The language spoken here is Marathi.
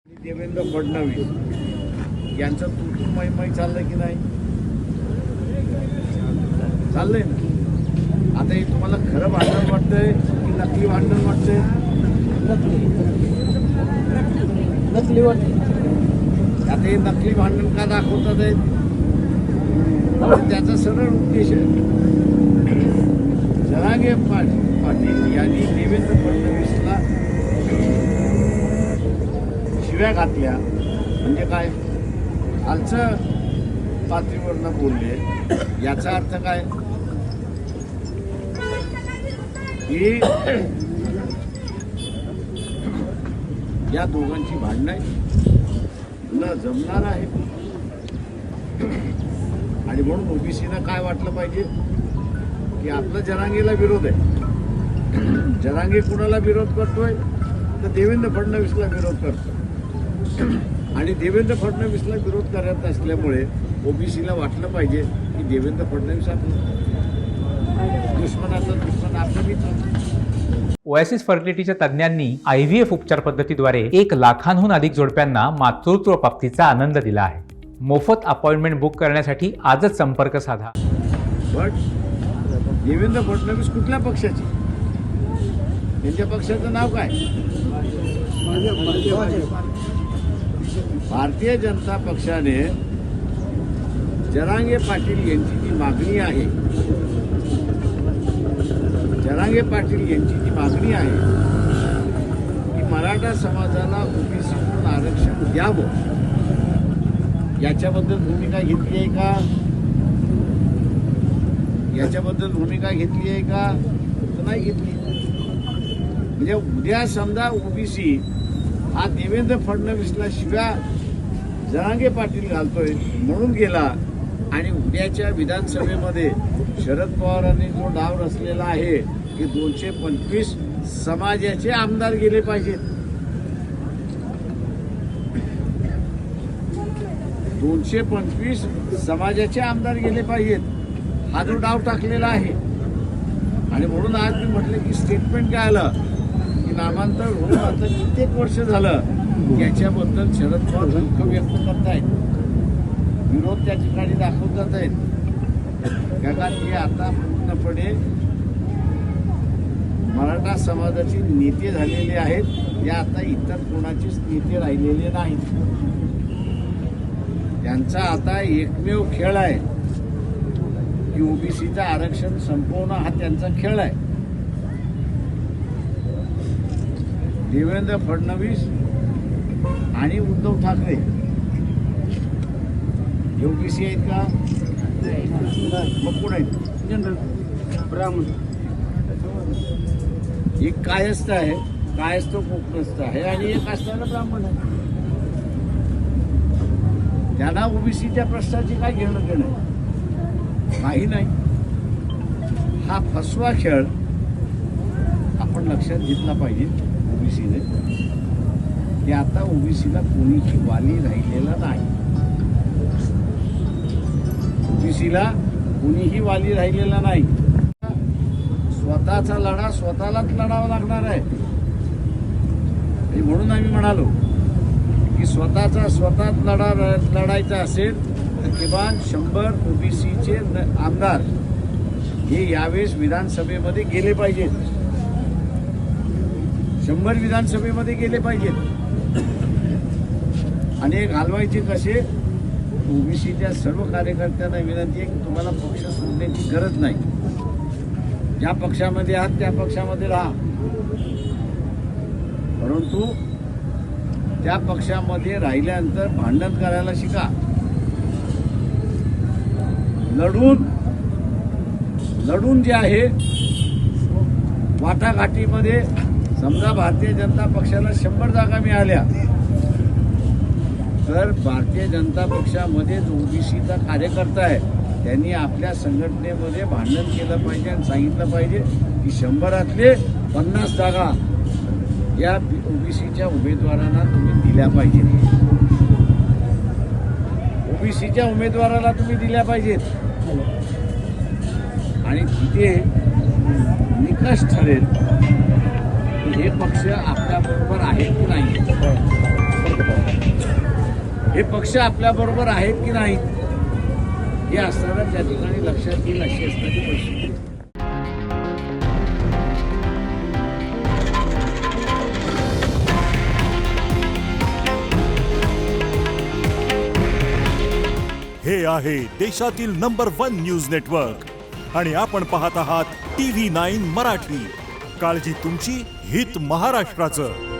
देवेंद्र फडणवीस यांचं तू मैमै चाललं की नाही? चाललंय ना. आता हे तुम्हाला खरं भांडण वाटतंय की नकली भांडण वाटतंय? नकली वाटतंय. आता हे नकली भांडण का दाखवतात आहेत? त्याचा सरळ उद्देश आहे. जरांगे पाटील यांनी देवेंद्र फडणवीसला शिव्या घातल्या म्हणजे काय? खालचं पातळीवरनं बोलले. याचा अर्थ काय की या दोघांची भांडणं न जमणार आहे. आणि म्हणून ओबीसीनं काय वाटलं पाहिजे की आपलं जरांगेला विरोध आहे. जरांगे कुणाला विरोध करतोय तर देवेंद्र फडणवीसला विरोध करतोय. आणि देवेंद्र फडणवीसला विरोध करत असल्यामुळे ओबीसीला वाटलं पाहिजे की देवेंद्र फडणवीस आपलं दुश्मनाचा दुश्मन आपला मित्र. ओएसिस फर्टिलिटीच्या तज्ज्ञांनी IVF उपचार पद्धतीद्वारे 1 लाखांहून अधिक जोडप्यांना मातृत्व प्राप्तीचा आनंद दिला आहे. मोफत अपॉइंटमेंट बुक करण्यासाठी आजच संपर्क साधा. बट देवेंद्र फडणवीस कुठल्या पक्षाचे? त्यांच्या पक्षाचं नाव काय? भारतीय जनता पक्षाने जरांगे पाटील यांची जी मागणी आहे, जरांगे पाटील यांची जी मागणी आहे की मराठा समाजाला ओबीसीतून आरक्षण द्यावं, याच्याबद्दल भूमिका घेतली आहे का? याच्याबद्दल भूमिका घेतली आहे का? तर नाही घेतली. म्हणजे उद्या समजा ओबीसी हा देवेंद्र फडणवीसला शिव्या जरांगे पाटील घालतोय म्हणून गेला आणि उद्याच्या विधानसभेमध्ये शरद पवारांनी जो डाव रचलेला आहे की 225 समाजाचे आमदार गेले पाहिजेत, 225 समाजाचे आमदार गेले पाहिजेत, हा जो डाव टाकलेला आहे. आणि म्हणून आज मी म्हटलं की स्टेटमेंट काय आलं की नामांतर होऊन आता कित्येक वर्ष झालं, याच्याबद्दल शरद पवार दुःख व्यक्त करतायत, विरोध त्या ठिकाणी दाखवत जात आहेत. कारण हे आता पूर्णपणे मराठा समाजाचे नेते झालेले आहेत. ते आता इतर कोणाचेच नेते राहिलेले नाहीत. त्यांचा आता एकमेव खेळ आहे की ओबीसीचं आरक्षण संपवणं, हा त्यांचा खेळ आहे. देवेंद्र फडणवीस आणि उद्धव ठाकरे हे ओबीसी आहेत का? मग कोण आहेत? जनरल ब्राह्मण. एक कायस्थ आहे, कायस्थ कोकणस्थ आहे, आणि एक असणारा ब्राह्मण आहे. त्यांना ओबीसीच्या प्रश्नाची काय घेणं देणं? काही नाही. हा फसवा खेळ आपण लक्षात घेतला पाहिजे ओबीसीने, की आता ओबीसीला कोणीही वाली राहिलेला नाही. ओबीसीला कोणीही वाली राहिलेला नाही. स्वतःचा लढा स्वतःलाच लढावा लागणार आहे. आणि म्हणून आम्ही म्हणालो की स्वतःच लढायचा असेल तर किमान 100 ओबीसीचे आमदार हे यावेळेस विधानसभेमध्ये गेले पाहिजेत. 100 विधानसभेमध्ये गेले पाहिजेत. आणि हे घालवायचे कसे? ओबीसीच्या सर्व कार्यकर्त्यांना विनंती आहे की तुम्हाला पक्ष सोडण्याची गरज नाही. ज्या पक्षामध्ये आहात त्या पक्षामध्ये राहा, परंतु त्या पक्षामध्ये राहिल्यानंतर भांडण करायला शिका. लढून जे आहे वाटाघाटीमध्ये, समजा भारतीय जनता पक्षाला 100 जागा मिळाल्या तर भारतीय जनता पक्षामध्ये जो ओबीसीचा कार्यकर्ता आहे त्यांनी आपल्या संघटनेमध्ये भांडण केलं पाहिजे आणि सांगितलं पाहिजे की 100रातले 50 जागा या ओबीसीच्या उमेदवारांना तुम्ही दिल्या पाहिजेत. ओबीसीच्या उमेदवाराला तुम्ही दिल्या पाहिजेत. आणि तिथे निकष ठरेल की हे पक्ष आपल्याबरोबर आहे की नाही. हे पक्ष आपल्याबरोबर आहेत की नाही हे असताना त्या ठिकाणी लक्षात येईल अशी असणारी परिस्थिती. हे आहे देशातील नंबर 1 न्यूज नेटवर्क आणि आपण पाहत आहात TV9 मराठी. काळजी तुमची, हित महाराष्ट्राचं.